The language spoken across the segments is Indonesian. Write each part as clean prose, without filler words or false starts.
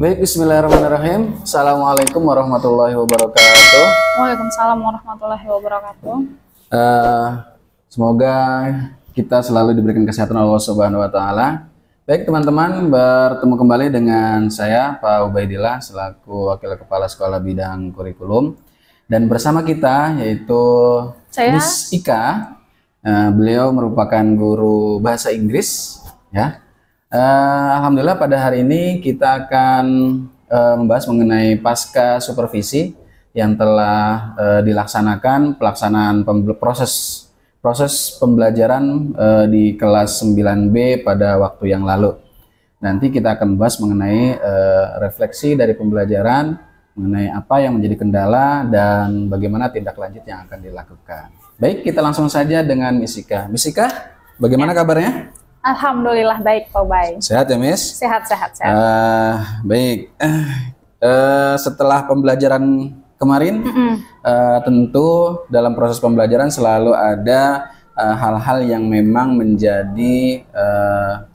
Baik, bismillahirrahmanirrahim. Assalamualaikum warahmatullahi wabarakatuh. Waalaikumsalam warahmatullahi wabarakatuh. Semoga kita selalu diberikan kesehatan Allah Subhanahu wa Ta'ala. Baik teman-teman, bertemu kembali dengan saya Pak Ubaidillah selaku Wakil Kepala Sekolah Bidang Kurikulum, dan bersama kita yaitu Saya Miss Ika. Beliau merupakan guru bahasa Inggris ya. Alhamdulillah pada hari ini kita akan membahas mengenai pasca supervisi yang telah dilaksanakan pelaksanaan proses pembelajaran di kelas 9B pada waktu yang lalu. Nanti kita akan membahas mengenai refleksi dari pembelajaran, mengenai apa yang menjadi kendala dan bagaimana tindak lanjut yang akan dilakukan. Baik, kita langsung saja dengan Miss Ika. Miss Ika, bagaimana kabarnya? alhamdulillah baik Pak Bay. Sehat ya, Miss? Sehat. Baik. Setelah pembelajaran kemarin, tentu dalam proses pembelajaran selalu ada hal-hal yang memang menjadi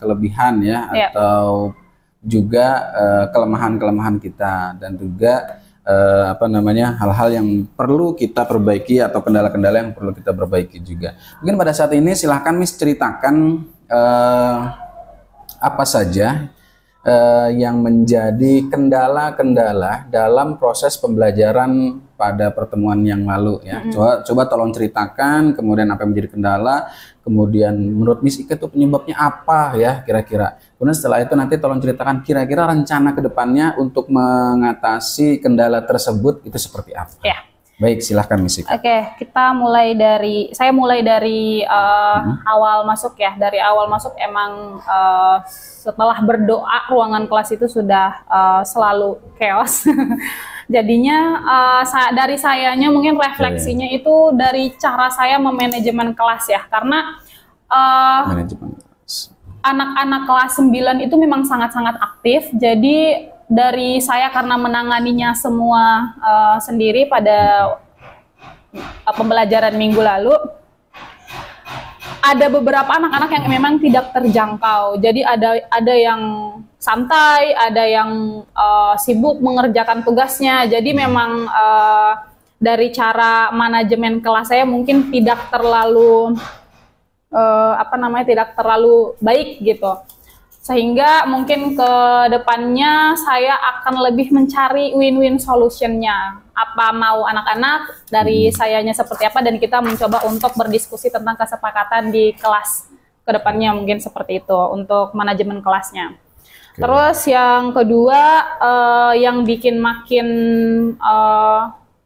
kelebihan ya, atau juga kelemahan-kelemahan kita, dan juga hal-hal yang perlu kita perbaiki atau kendala-kendala yang perlu kita perbaiki juga. Mungkin pada saat ini silahkan Miss ceritakan apa saja yang menjadi kendala-kendala dalam proses pembelajaran pada pertemuan yang lalu ya. Coba tolong ceritakan, kemudian apa yang menjadi kendala, kemudian menurut Miss Ika itu penyebabnya apa ya kira-kira. Kemudian setelah itu nanti tolong ceritakan kira-kira rencana ke depannya untuk mengatasi kendala tersebut itu seperti apa. Ya. Baik, silahkan Miss Ika. Oke, saya mulai dari awal masuk ya. Dari awal masuk emang setelah berdoa ruangan kelas itu sudah selalu chaos. Jadinya dari sayanya mungkin refleksinya itu dari cara saya memanajemen kelas ya. Karena anak-anak kelas 9 itu memang sangat-sangat aktif. Jadi dari saya karena menanganinya semua sendiri pada pembelajaran minggu lalu, ada beberapa anak-anak yang memang tidak terjangkau. Jadi ada yang santai, ada yang sibuk mengerjakan tugasnya. Jadi memang dari cara manajemen kelas saya mungkin tidak terlalu tidak terlalu baik gitu. Sehingga mungkin ke depannya saya akan lebih mencari win-win solutionnya. Apa mau anak-anak, dari sayanya seperti apa, dan kita mencoba untuk berdiskusi tentang kesepakatan di kelas ke depannya, mungkin seperti itu untuk manajemen kelasnya. Terus yang kedua, yang bikin makin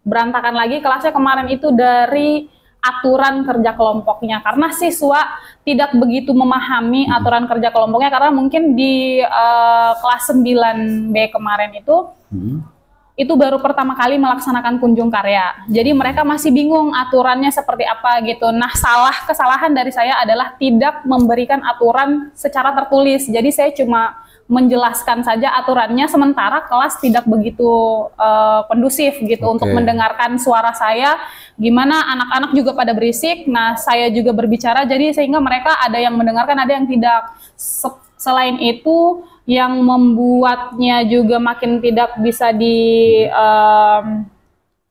berantakan lagi kelasnya kemarin itu dari aturan kerja kelompoknya, karena siswa tidak begitu memahami aturan kerja kelompoknya, karena mungkin di kelas 9B kemarin itu baru pertama kali melaksanakan kunjung karya, jadi mereka masih bingung aturannya seperti apa gitu. Nah, kesalahan dari saya adalah tidak memberikan aturan secara tertulis, jadi saya cuma menjelaskan saja aturannya, sementara kelas tidak begitu kondusif gitu untuk mendengarkan suara saya. Gimana anak-anak juga pada berisik, nah saya juga berbicara, jadi sehingga mereka ada yang mendengarkan, ada yang tidak. Selain itu, yang membuatnya juga makin tidak bisa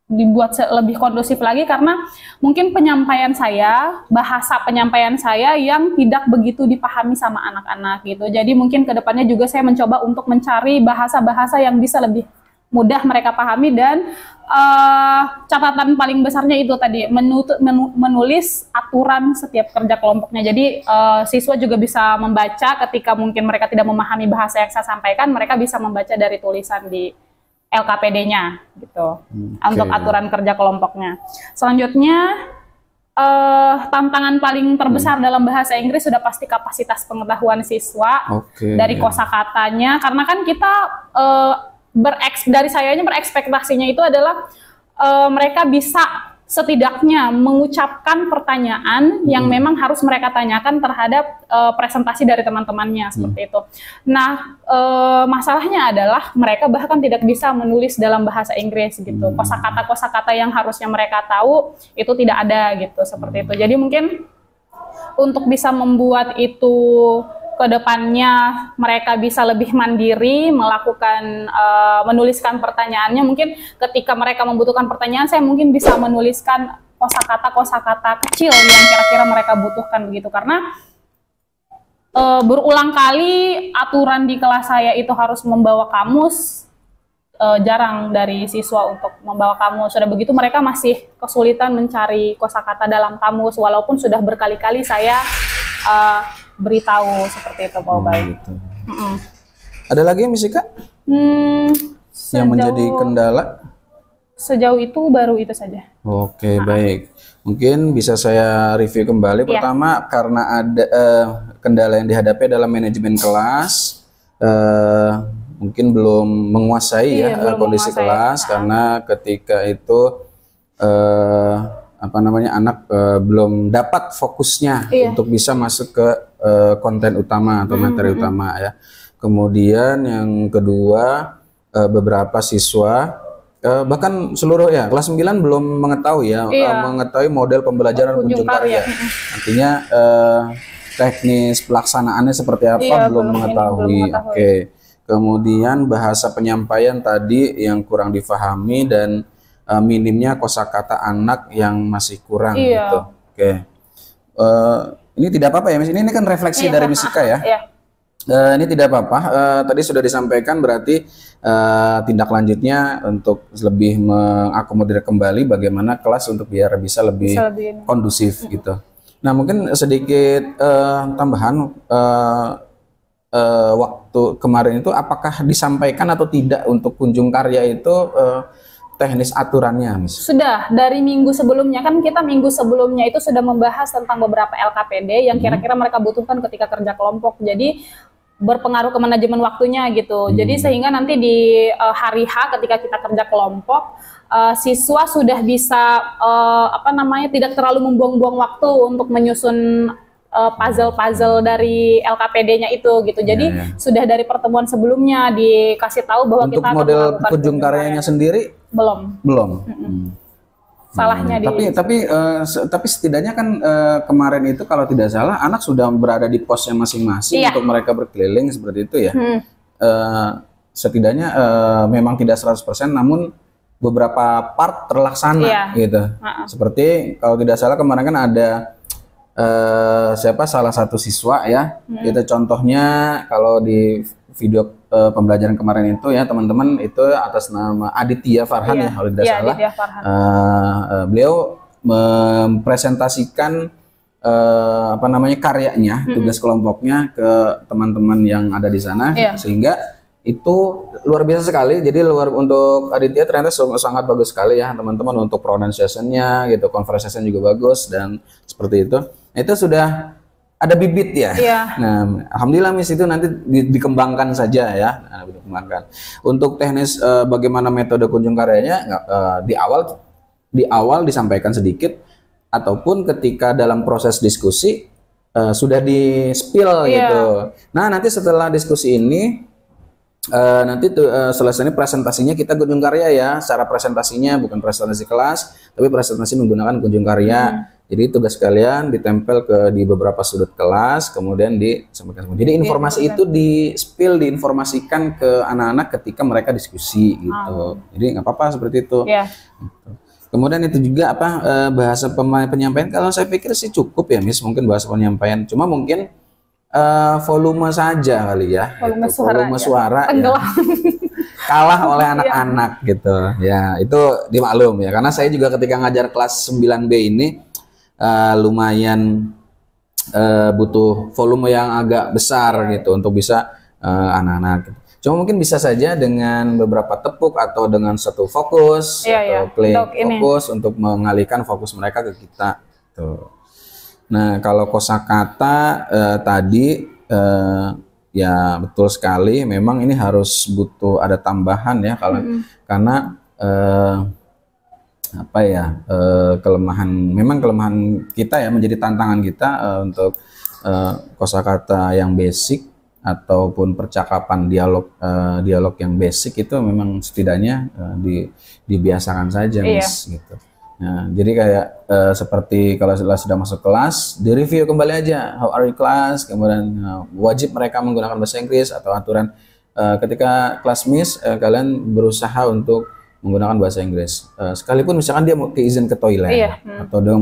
dibuat lebih kondusif lagi, karena mungkin bahasa penyampaian saya yang tidak begitu dipahami sama anak-anak gitu. Jadi mungkin kedepannya juga saya mencoba untuk mencari bahasa-bahasa yang bisa lebih mudah mereka pahami, dan catatan paling besarnya itu tadi menulis aturan setiap kerja kelompoknya. Jadi siswa juga bisa membaca ketika mungkin mereka tidak memahami bahasa yang saya sampaikan, mereka bisa membaca dari tulisan di LKPD-nya gitu, untuk aturan kerja kelompoknya. Selanjutnya, tantangan paling terbesar dalam bahasa Inggris sudah pasti kapasitas pengetahuan siswa dari kosakatanya, karena kan kita dari sayanya berekspektasinya itu adalah mereka bisa setidaknya mengucapkan pertanyaan yang memang harus mereka tanyakan terhadap presentasi dari teman-temannya, seperti itu. Nah, masalahnya adalah mereka bahkan tidak bisa menulis dalam bahasa Inggris gitu. Kosakata-kosakata yang harusnya mereka tahu itu tidak ada gitu, seperti itu. Jadi mungkin untuk bisa membuat itu kedepannya mereka bisa lebih mandiri melakukan menuliskan pertanyaannya. Mungkin ketika mereka membutuhkan pertanyaan, saya mungkin bisa menuliskan kosakata kecil yang kira-kira mereka butuhkan begitu, karena berulang kali aturan di kelas saya itu harus membawa kamus, jarang dari siswa untuk membawa kamus. Sudah begitu mereka masih kesulitan mencari kosakata dalam kamus, walaupun sudah berkali-kali saya beritahu seperti itu, Pak Ubay. Gitu. Ada lagi Miss Ika yang menjadi kendala? Sejauh itu baru itu saja. Oke, baik. Mungkin bisa saya review kembali. Pertama, karena ada kendala yang dihadapi dalam manajemen kelas, mungkin belum menguasai belum kondisi menguasai kelas, karena ketika itu anak belum dapat fokusnya untuk bisa masuk ke konten utama atau materi utama ya. Kemudian yang kedua, beberapa siswa bahkan seluruh kelas 9 belum mengetahui mengetahui model pembelajaran kunjung karya. Artinya teknis pelaksanaannya seperti apa belum mengetahui. Oke. Kemudian bahasa penyampaian tadi yang kurang difahami dan minimnya kosakata anak yang masih kurang gitu. Oke. Ini tidak apa-apa ya Miss. Ini kan refleksi dari Miss Ika ya. Ini tidak apa-apa. Tadi sudah disampaikan, berarti tindak lanjutnya untuk lebih mengakomodir kembali bagaimana kelas untuk biar bisa lebih kondusif gitu. Nah mungkin sedikit tambahan waktu kemarin itu apakah disampaikan atau tidak untuk kunjung karya itu teknis aturannya, Miss? Sudah, dari minggu sebelumnya, kan kita minggu sebelumnya itu sudah membahas tentang beberapa LKPD yang kira-kira mereka butuhkan ketika kerja kelompok. Jadi berpengaruh ke manajemen waktunya gitu. Jadi sehingga nanti di hari H ketika kita kerja kelompok, siswa sudah bisa tidak terlalu membuang-buang waktu untuk menyusun puzzle-puzzle dari LKPD-nya itu gitu. Jadi sudah dari pertemuan sebelumnya dikasih tahu bahwa untuk kita model kunjung karyanya sendiri belum. Salahnya tapi setidaknya kan kemarin itu kalau tidak salah anak sudah berada di posnya masing-masing untuk mereka berkeliling seperti itu ya. Setidaknya memang tidak 100%, namun beberapa part terlaksana gitu. Seperti kalau tidak salah kemarin kan ada salah satu siswa ya, itu contohnya kalau di video pembelajaran kemarin itu ya teman-teman, itu atas nama Aditya Farhan ya kalau tidak salah. Beliau mempresentasikan karyanya, tugas kelompoknya ke teman-teman yang ada di sana, sehingga itu luar biasa sekali. Jadi untuk Aditya ternyata sangat bagus sekali ya teman-teman, untuk pronunciation-nya gitu, conversation juga bagus dan seperti itu. Itu sudah ada bibit ya. Nah, alhamdulillah Miss, itu nanti dikembangkan saja ya. Dikembangkan. Untuk teknis bagaimana metode kunjung karyanya di awal disampaikan sedikit, ataupun ketika dalam proses diskusi sudah di-spill gitu. Nah, nanti setelah diskusi ini selesai presentasinya kita kunjung karya ya. Secara presentasinya bukan presentasi kelas, tapi presentasi menggunakan kunjung karya. Jadi tugas kalian ditempel di beberapa sudut kelas, kemudian disampaikan. Jadi informasi itu diinformasikan ke anak-anak ketika mereka diskusi gitu. Jadi nggak apa-apa seperti itu. Gitu. Kemudian itu juga bahasa penyampaian, kalau saya pikir sih cukup ya Miss, mungkin bahasa penyampaian. Cuma mungkin volume saja kali ya. Volume suara ya. Kalah oleh anak-anak gitu. Ya, itu dimaklum ya. Karena saya juga ketika ngajar kelas 9B ini lumayan butuh volume yang agak besar gitu untuk bisa anak-anak gitu. Cuma mungkin bisa saja dengan beberapa tepuk atau dengan satu fokus atau play fokus untuk mengalihkan fokus mereka ke kita tuh. Nah, kalau kosakata tadi ya betul sekali, memang ini harus butuh ada tambahan ya karena kelemahan kita ya, menjadi tantangan kita untuk kosakata yang basic ataupun percakapan dialog yang basic itu memang setidaknya dibiasakan saja Miss gitu. Nah, jadi kayak seperti kalau sudah masuk kelas, di review kembali aja, how are you class, kemudian wajib mereka menggunakan bahasa Inggris atau aturan ketika kelas miss, kalian berusaha untuk menggunakan bahasa Inggris. Sekalipun misalkan dia mau izin ke toilet, atau dia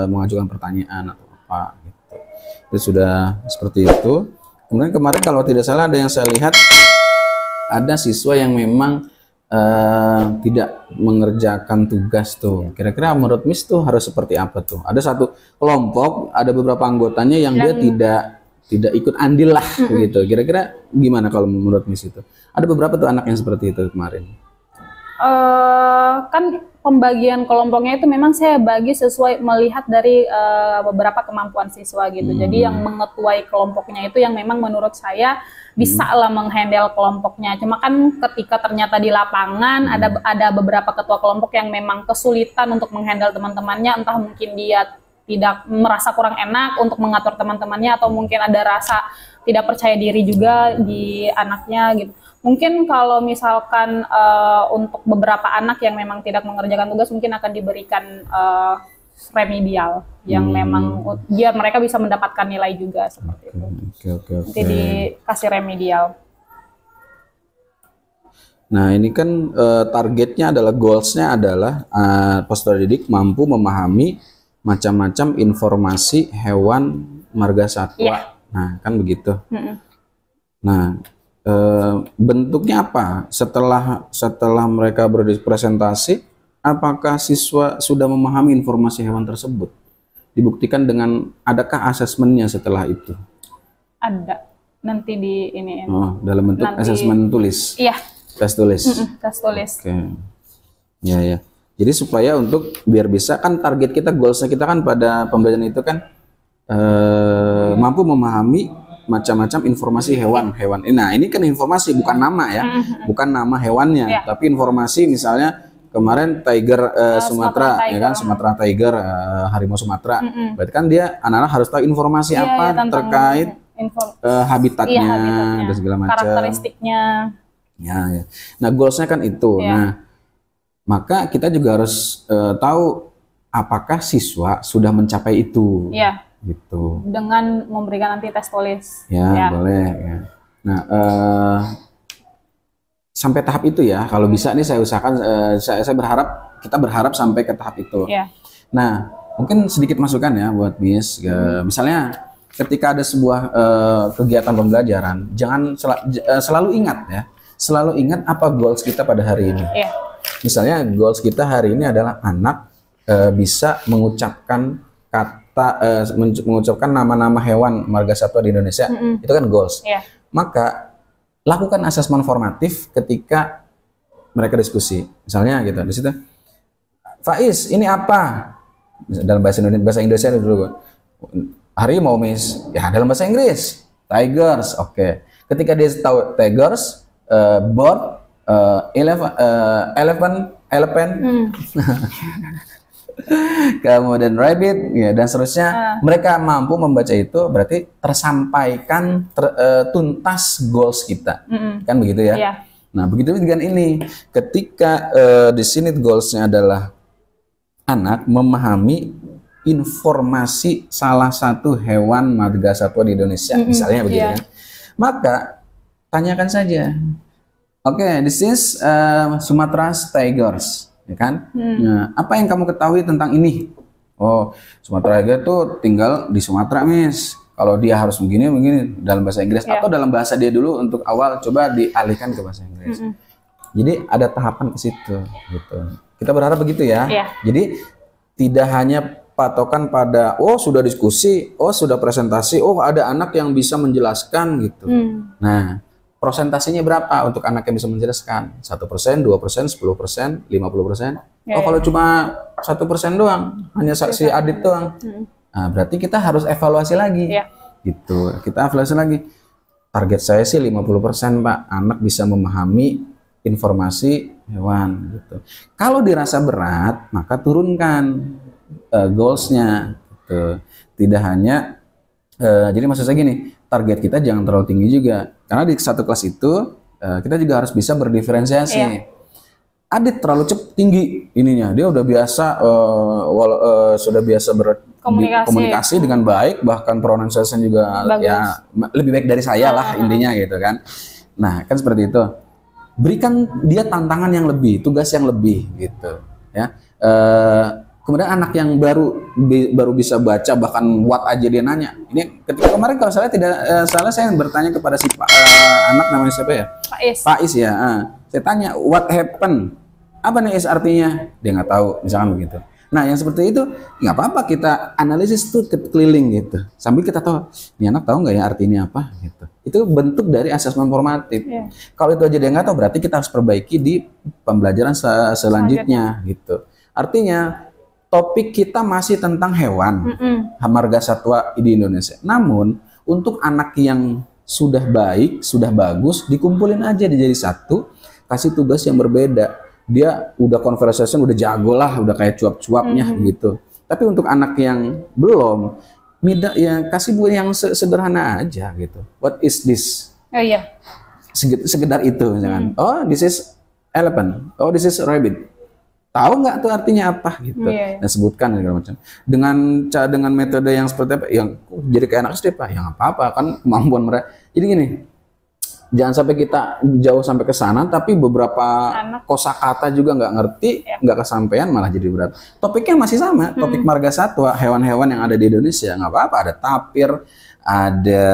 mengajukan pertanyaan atau apa, gitu. Itu sudah seperti itu. Kemudian kemarin kalau tidak salah ada yang saya lihat, ada siswa yang memang tidak mengerjakan tugas tuh. Kira-kira menurut Miss tuh harus seperti apa tuh? Ada satu kelompok, ada beberapa anggotanya yang dia tidak ikut andil lah begitu. Kira-kira gimana kalau menurut Miss itu? Ada beberapa tuh anak yang seperti itu kemarin. Kan pembagian kelompoknya itu memang saya bagi sesuai melihat dari beberapa kemampuan siswa gitu. Jadi yang mengetuai kelompoknya itu yang memang menurut saya bisa lah menghandle kelompoknya. Cuma kan ketika ternyata di lapangan ada beberapa ketua kelompok yang memang kesulitan untuk menghandle teman-temannya, entah mungkin dia tidak merasa kurang enak untuk mengatur teman-temannya, atau mungkin ada rasa tidak percaya diri juga di anaknya gitu. Mungkin kalau misalkan untuk beberapa anak yang memang tidak mengerjakan tugas, mungkin akan diberikan remedial yang memang biar mereka bisa mendapatkan nilai juga seperti itu. Nanti dikasih remedial. Nah ini kan targetnya adalah, goalsnya adalah peserta didik mampu memahami macam-macam informasi hewan marga satwa. Nah kan begitu. Nah bentuknya apa setelah mereka berpresentasi? Apakah siswa sudah memahami informasi hewan tersebut? Dibuktikan dengan adakah asesmennya setelah itu? Ada, nanti di ini. Oh, dalam bentuk asesmen tulis. Iya. Tes tulis. Tes tulis. Oke. Ya. Jadi supaya untuk biar bisa, kan target kita, goalsnya kita kan pada pembelajaran itu kan mampu memahami macam-macam informasi hewan. Nah ini kan informasi, bukan nama ya, bukan nama hewannya, tapi informasi misalnya. Kemarin tiger Sumatera, ya kan, Sumatera tiger, harimau Sumatera. Berarti kan dia anak-anak harus tahu informasi apa terkait habitatnya dan segala macam. Karakteristiknya. Ya. Nah, goalsnya kan itu. Nah, maka kita juga harus tahu apakah siswa sudah mencapai itu. Gitu. Dengan memberikan nanti tes tulis. Ya. Boleh. Ya. Nah, sampai tahap itu ya, kalau bisa nih saya usahakan, kita berharap sampai ke tahap itu. Nah, mungkin sedikit masukan ya buat Miss, misalnya ketika ada sebuah kegiatan pembelajaran, jangan selalu ingat apa goals kita pada hari ini. Misalnya goals kita hari ini adalah anak bisa mengucapkan mengucapkan nama-nama hewan marga satwa di Indonesia, itu kan goals. Maka lakukan asesmen formatif ketika mereka diskusi. Misalnya gitu, di situ, Faiz, ini apa? Dalam bahasa Indonesia dulu. Harimau, Miss. Ya, dalam bahasa Inggris. Tigers, oke. Ketika dia tahu tigers, bird, elephant, kemudian rabbit, ya, dan seterusnya. Mereka mampu membaca itu, berarti tersampaikan tuntas goals kita, kan begitu ya? Nah, begitu dengan ini, ketika di sini goalsnya adalah anak memahami informasi salah satu hewan marga satwa di Indonesia, misalnya begitu kan? Maka tanyakan saja, oke, this is Sumatra's tigers. Ya kan? Nah, apa yang kamu ketahui tentang ini? Oh, Sumatera itu tinggal di Sumatera, Miss. Kalau dia harus begini dalam bahasa Inggris, atau dalam bahasa dia dulu untuk awal, coba dialihkan ke bahasa Inggris. Jadi ada tahapan ke situ, gitu. Kita berharap begitu ya. Jadi tidak hanya patokan pada sudah diskusi, sudah presentasi, ada anak yang bisa menjelaskan gitu. Nah, prosentasinya berapa untuk anak yang bisa menjelaskan? 1%, 2%, 10%, 50%? Kalau cuma 1% doang, hanya si Adit doang. Nah, berarti kita harus evaluasi lagi. Gitu. Kita evaluasi lagi. Target saya sih 50%, Pak. Anak bisa memahami informasi hewan gitu. Kalau dirasa berat, maka turunkan goalsnya gitu. Tidak hanya jadi maksud saya gini, target kita jangan terlalu tinggi juga, karena di satu kelas itu kita juga harus bisa berdiferensiasi. Adit terlalu tinggi ininya, dia udah biasa sudah biasa komunikasi dengan baik, bahkan pronunciation juga bagus. Ya lebih baik dari saya lah intinya gitu kan. Nah kan seperti itu, berikan dia tantangan yang lebih, tugas yang lebih gitu ya. Kemudian anak yang baru bisa baca, bahkan what aja dia nanya. Ini ketika kemarin kalau saya tidak salah, saya bertanya kepada si anak namanya siapa ya? Pak Is ya. Saya tanya what happened, apa nih Is artinya? Dia nggak tahu, misalkan begitu. Nah yang seperti itu nggak apa-apa, kita analisis tuh keliling gitu, sambil kita tahu ini anak tahu nggak ya artinya apa gitu. Itu bentuk dari asesmen formatif. Kalau itu aja dia nggak tahu, berarti kita harus perbaiki di pembelajaran selanjutnya gitu. Artinya topik kita masih tentang hewan, marga satwa di Indonesia. Namun untuk anak yang sudah baik, sudah bagus, dikumpulin aja jadi satu, kasih tugas yang berbeda. Dia udah conversation, udah jago lah, udah kayak cuap-cuapnya gitu. Tapi untuk anak yang belum, ya kasih buat yang sederhana aja gitu. What is this? Oh iya. Sekedar itu, jangan. Oh, this is elephant. Oh, this is rabbit. Tahu nggak tuh artinya apa gitu? Dan sebutkan segala macam. Dengan metode yang seperti apa? Yang jadi kayak anak SD Pak, yang apa-apa kan kemampuan mereka. Jadi gini. Jangan sampai kita jauh sampai ke sana, tapi beberapa kosakata juga nggak ngerti, nggak kesampaian, malah jadi berat. Topiknya masih sama, topik marga satwa, hewan-hewan yang ada di Indonesia, nggak apa-apa. Ada tapir, ada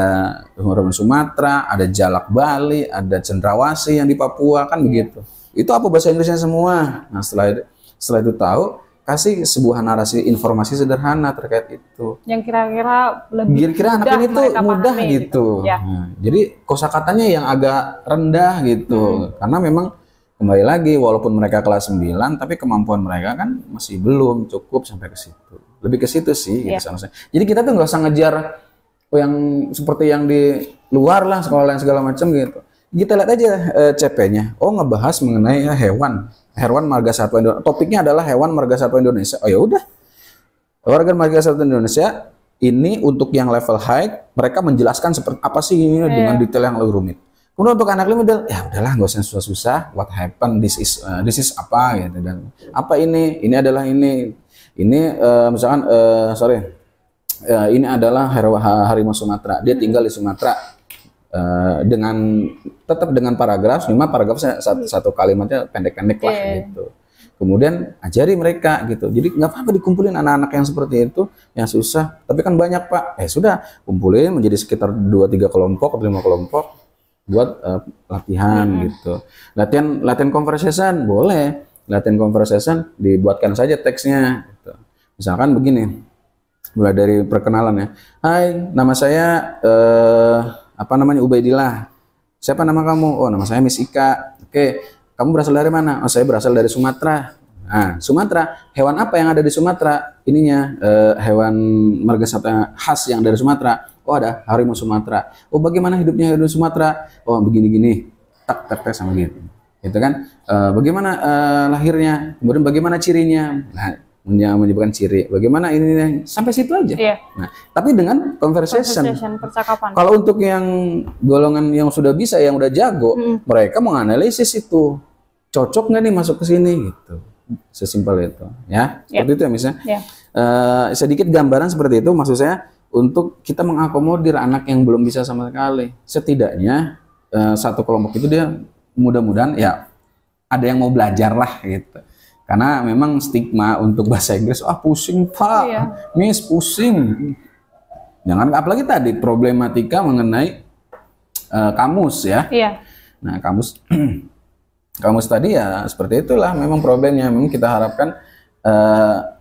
harimau Sumatera, ada jalak Bali, ada cendrawasih yang di Papua, kan begitu. Itu apa bahasa Inggrisnya semua. Nah setelah itu tahu, kasih sebuah narasi informasi sederhana terkait itu. Yang kira-kira lebih anak ini tuh mudah gitu. Ya. Nah, jadi kosakatanya yang agak rendah gitu. Karena memang kembali lagi walaupun mereka kelas 9 tapi kemampuan mereka kan masih belum cukup sampai ke situ. Lebih ke situ sih gitu. Jadi kita tuh nggak usah ngejar yang seperti yang di luar lah, sekolah yang segala macam gitu. Kita lihat aja CP-nya. Oh, ngebahas mengenai hewan marga satwa Indonesia. Topiknya adalah hewan marga satwa Indonesia. Oh ya udah. Hewan marga satwa Indonesia ini untuk yang level high, mereka menjelaskan seperti apa sih ini dengan detail yang lebih rumit. Kemudian untuk anak middle, ya udahlah nggak usah susah-susah. What happened? This is apa gitu, dan apa ini? Ini adalah ini. Ini misalkan ini adalah harimau Sumatera. Dia tinggal di Sumatera. Tetap dengan paragraf, 5 paragraf satu kalimatnya pendek-pendek lah gitu. Kemudian ajari mereka gitu. Jadi nggak apa-apa dikumpulin anak-anak yang seperti itu, yang susah. Tapi kan banyak Pak. Sudah kumpulin menjadi sekitar 2-3 kelompok atau 5 kelompok buat latihan gitu. Latihan conversation boleh. Latihan conversation dibuatkan saja teksnya. Gitu. Misalkan begini, mulai dari perkenalan ya. Hai, nama saya Ubaidillah. Siapa nama kamu? Oh, nama saya Miss Ika. Oke, kamu berasal dari mana? Oh, saya berasal dari Sumatera. Nah, Sumatera, hewan apa yang ada di Sumatera? Ininya hewan marga satwa khas yang dari Sumatera. Oh, ada harimau Sumatera. Oh, bagaimana hidupnya di Sumatera? Oh, begini-gini. Tak sama gitu. Gitu kan? Bagaimana lahirnya? Kemudian bagaimana cirinya? Nah, menyebutkan ciri. Bagaimana ini sampai situ aja. Nah, tapi dengan conversation percakapan. Kalau untuk yang golongan yang sudah bisa, yang udah jago, mereka menganalisis itu cocok nggak nih masuk ke sini gitu. Sesimpel itu, ya. Seperti itu ya misalnya. Sedikit gambaran seperti itu maksud saya untuk kita mengakomodir anak yang belum bisa sama sekali. Setidaknya satu kelompok itu dia mudah-mudahan ya ada yang mau belajar lah gitu. Karena memang stigma untuk bahasa Inggris, pusing Pak, Miss pusing. Jangan, apalagi tadi problematika mengenai kamus ya. Nah kamus tadi ya seperti itulah memang problemnya. Memang kita harapkan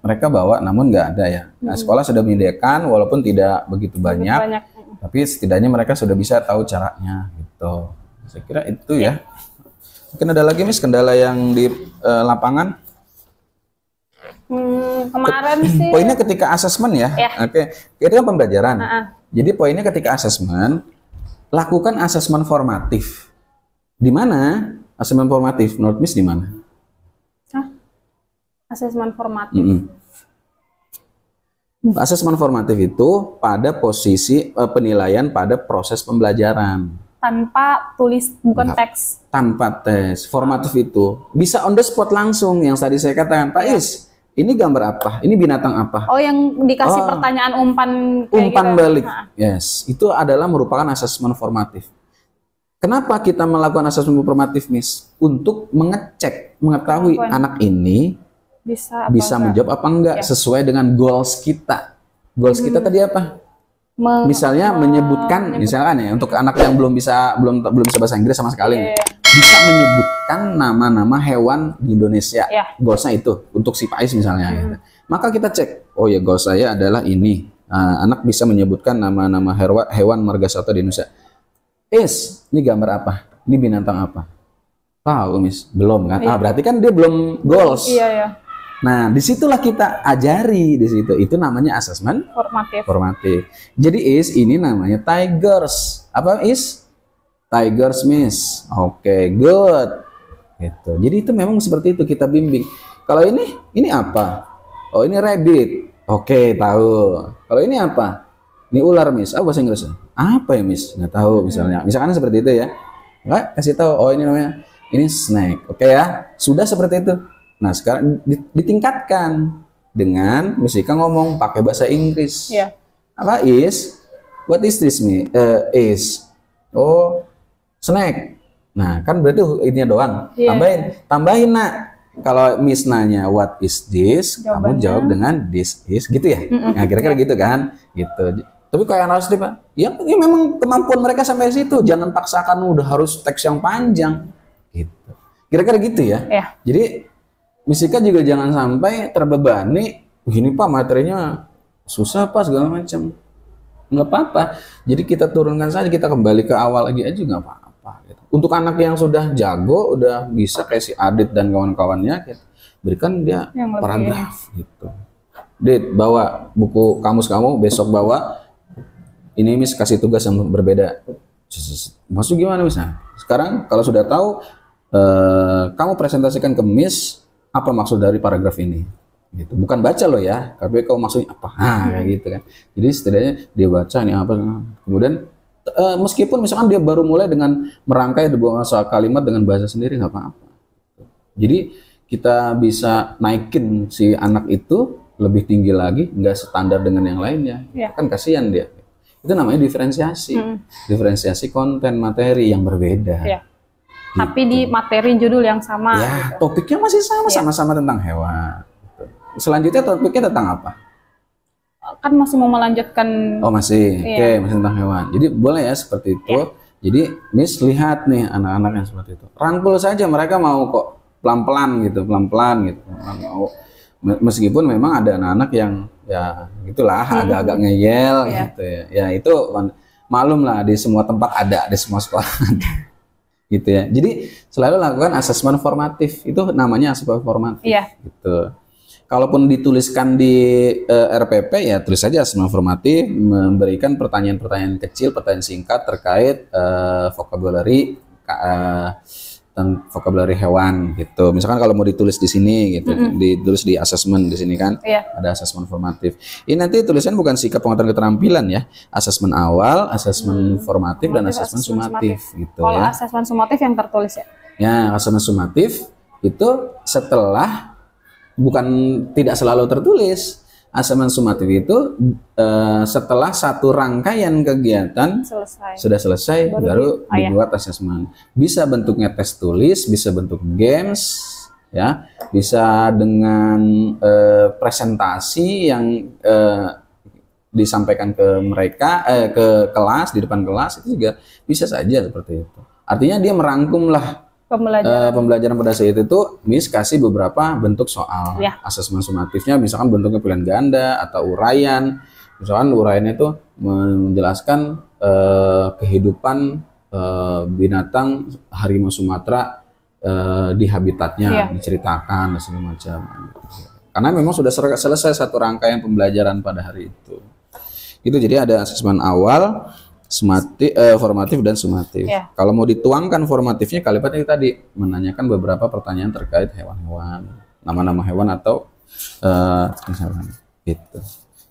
mereka bawa, namun nggak ada ya. Nah, sekolah sudah menyediakan walaupun tidak begitu banyak, tapi setidaknya mereka sudah bisa tahu caranya gitu. Saya kira itu ya. Mungkin ada lagi Miss kendala yang di lapangan. Kemarin sih poinnya ketika asesmen ya. Oke. Itu kan pembelajaran. Jadi poinnya ketika asesmen, lakukan asesmen formatif. Di mana asesmen formatif menurut Miss di mana? Asesmen formatif. Asesmen formatif itu pada posisi penilaian pada proses pembelajaran. tanpa tulis, bukan Enggak. teks. Tanpa tes. Formatif itu bisa on the spot langsung yang tadi saya katakan, Pak Is, ini gambar apa? Ini binatang apa? Oh, yang dikasih Oh, pertanyaan umpan kayak umpan gitu. balik. Nah, Yes, itu adalah merupakan asesmen formatif. Kenapa kita melakukan asesmen formatif, Miss? Untuk mengecek, mengetahui Kemampuan. anak ini bisa bisa enggak? menjawab apa enggak Ya. sesuai dengan goals kita. Goals kita tadi apa? Misalnya menyebutkan, misalkan ya, untuk anak yang belum bisa bahasa Inggris sama sekali, Iya. bisa menyebutkan nama-nama hewan di Indonesia. Ya. Goalsnya itu untuk si Pais misalnya. Gitu. Maka kita cek, oh ya goals saya adalah ini. Anak bisa menyebutkan nama-nama hewan margasatwa di Indonesia. Ini gambar apa? Ini binatang apa? Tahu, Miss? Belum kan? Iya. Berarti kan dia belum goals. Iya, ya. Nah, disitulah kita ajari di situ. Itu namanya asesmen Formatif. formatif. Jadi ini namanya Tigers. Apa Tigers, Miss. Oke, good. Gitu. Jadi itu memang seperti itu kita bimbing. Kalau ini apa? Oh, ini rabbit. Oke, tahu. Kalau ini apa? Ini ular, Miss. Bahasa Inggris. Apa ya, Miss? Nggak tahu misalnya. Misalkan seperti itu ya. Nggak kasih tahu. Oh, ini namanya ini snake. Oke ya. Sudah seperti itu. Nah, sekarang ditingkatkan dengan Miss Ika ngomong pakai bahasa Inggris. Iya. Apa what is this, is? Oh, snack. Nah, kan berarti ini doang. Iya. Tambahin nak. Kalau Miss nanya what is this, kamu Jawabannya. jawab dengan this is, gitu ya. Nah, kira-kira gitu kan, gitu. Tapi kayak anak SD, Pak, ya memang kemampuan mereka sampai situ. Jangan paksakan udah harus teks yang panjang, gitu. Kira-kira gitu ya. Iya. Jadi Miss Ika juga jangan sampai terbebani, begini Pak materinya susah Pak segala macam. Nggak apa-apa. Jadi kita turunkan saja, kita kembali ke awal lagi aja nggak apa-apa. Gitu. Untuk anak yang sudah jago, udah bisa kayak si Adit dan kawan-kawannya, gitu, berikan dia Yang lebih paragraf gitu. Dit, bawa buku kamus kamu, besok bawa. Ini Miss kasih tugas yang berbeda. Maksud gimana Miss? Nah, sekarang kalau sudah tahu, kamu presentasikan ke Miss apa maksud dari paragraf ini, gitu. Bukan baca loh ya, tapi kau maksudnya apa, kayak gitu kan. Jadi setidaknya dia baca ini apa, kemudian meskipun misalkan dia baru mulai dengan merangkai sebuah kalimat dengan bahasa sendiri nggak apa-apa. Jadi kita bisa naikin si anak itu lebih tinggi lagi, nggak standar dengan yang lainnya. Ya. Kan kasihan dia. Itu namanya diferensiasi, diferensiasi konten materi yang berbeda. Ya. Tapi di materi judul yang sama. Ya, gitu. topiknya masih sama-sama tentang hewan. Selanjutnya topiknya tentang apa? Kan masih mau melanjutkan. Oh masih, Iya. oke, masih tentang hewan. Jadi boleh ya seperti itu. Jadi Miss lihat nih anak-anak yang seperti itu. Rangkul saja, mereka mau kok pelan-pelan gitu, Mau. Meskipun memang ada anak-anak yang ya gitulah agak-agak ngeyel gitu ya. Ya itu maklum lah, di semua tempat ada, di semua sekolah ada. Gitu ya. Jadi selalu lakukan asesmen formatif. Itu namanya asesmen formatif. Iya. Gitu. Kalaupun dituliskan di RPP ya tulis saja asesmen formatif, memberikan pertanyaan-pertanyaan kecil, pertanyaan singkat terkait vocabulary vocabulary hewan gitu. Misalkan kalau mau ditulis di sini gitu, ditulis di asesmen di sini kan. Iya. Ada asesmen formatif. Ini nanti tulisan bukan sikap pengetahuan keterampilan ya. Asesmen awal, asesmen formatif dan asesmen sumatif gitu Kalau ya. asesmen sumatif yang tertulis ya. Ya, asesmen sumatif itu setelah bukan tidak selalu tertulis. Asesmen sumatif itu setelah satu rangkaian kegiatan Selesai. sudah selesai baru ya. dibuat asesmen. Bisa bentuknya tes tulis, bisa bentuk games, ya, bisa dengan presentasi yang disampaikan ke mereka ke kelas, di depan kelas, itu juga bisa saja seperti itu. Artinya dia merangkum lah pembelajaran pada saat itu. Miss kasih beberapa bentuk soal Ya. asesmen sumatifnya, misalkan bentuknya pilihan ganda atau uraian. Misalkan uraiannya itu menjelaskan kehidupan binatang harimau Sumatera di habitatnya, diceritakan dan segala macam. Karena memang sudah selesai satu rangkaian pembelajaran pada hari itu. Itu jadi ada asesmen awal, formatif dan sumatif. Ya. Kalau mau dituangkan formatifnya, kalimatnya tadi menanyakan beberapa pertanyaan terkait hewan-hewan, nama-nama hewan atau misalnya gitu.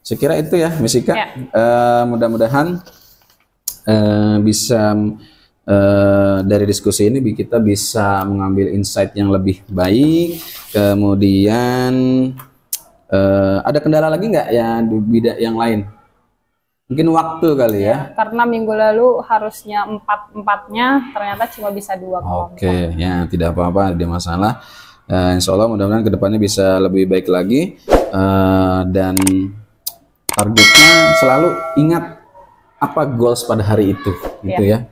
Sekira itu ya, Miss Ika. Ya. Mudah-mudahan bisa dari diskusi ini kita bisa mengambil insight yang lebih baik. Kemudian ada kendala lagi nggak ya di bidang yang lain? Mungkin waktu kali ya. Karena minggu lalu harusnya empatnya ternyata cuma bisa 2 kelompok. Oke, ya tidak apa-apa, tidak masalah. Insya Allah mudah-mudahan kedepannya bisa lebih baik lagi, dan targetnya selalu ingat apa goals pada hari itu, gitu ya.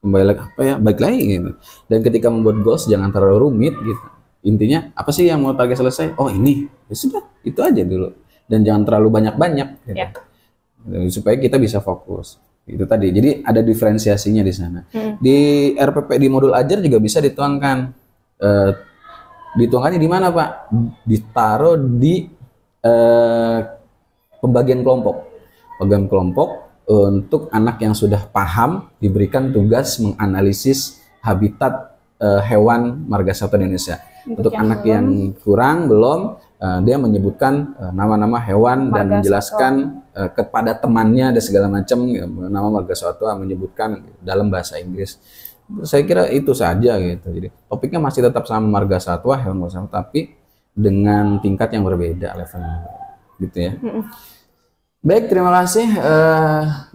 Kembali lagi apa ya, baik lagi gitu. Dan ketika membuat goals jangan terlalu rumit gitu. Intinya apa sih yang mau target selesai? Oh ini, ya sudah itu aja dulu. Dan jangan terlalu banyak-banyak. Gitu. Supaya kita bisa fokus. Itu tadi. Jadi ada diferensiasinya di sana. Di RPP di modul ajar juga bisa dituangkan. Dituangkannya di mana, Pak? Ditaruh di pembagian kelompok. Pembagian kelompok untuk anak yang sudah paham diberikan tugas menganalisis habitat hewan marga satwa di Indonesia. Untuk anak yang kurang belum, dia menyebutkan nama-nama hewan dan menjelaskan kepada temannya dan segala macam nama marga satwa, menyebutkan dalam bahasa Inggris. Saya kira itu saja gitu. Jadi topiknya masih tetap sama marga satwa, hewan marga satwa, tapi dengan tingkat yang berbeda levelnya, gitu ya. Baik, terima kasih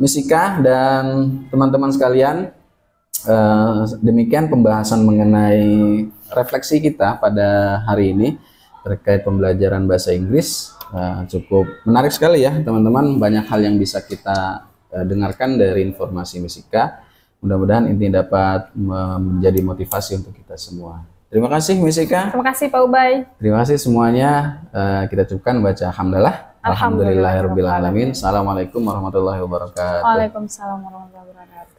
Miss Ika dan teman-teman sekalian. Demikian pembahasan mengenai refleksi kita pada hari ini terkait pembelajaran bahasa Inggris. Cukup menarik sekali ya teman-teman, banyak hal yang bisa kita dengarkan dari informasi Miss Ika. Mudah-mudahan ini dapat menjadi motivasi untuk kita semua. Terima kasih Miss Ika. Terima kasih Pak Ubay. Terima kasih semuanya. Kita cukupkan baca hamdalah. Alhamdulillahirrabbilalamin. Assalamualaikum warahmatullahi wabarakatuh. Waalaikumsalam warahmatullahi wabarakatuh.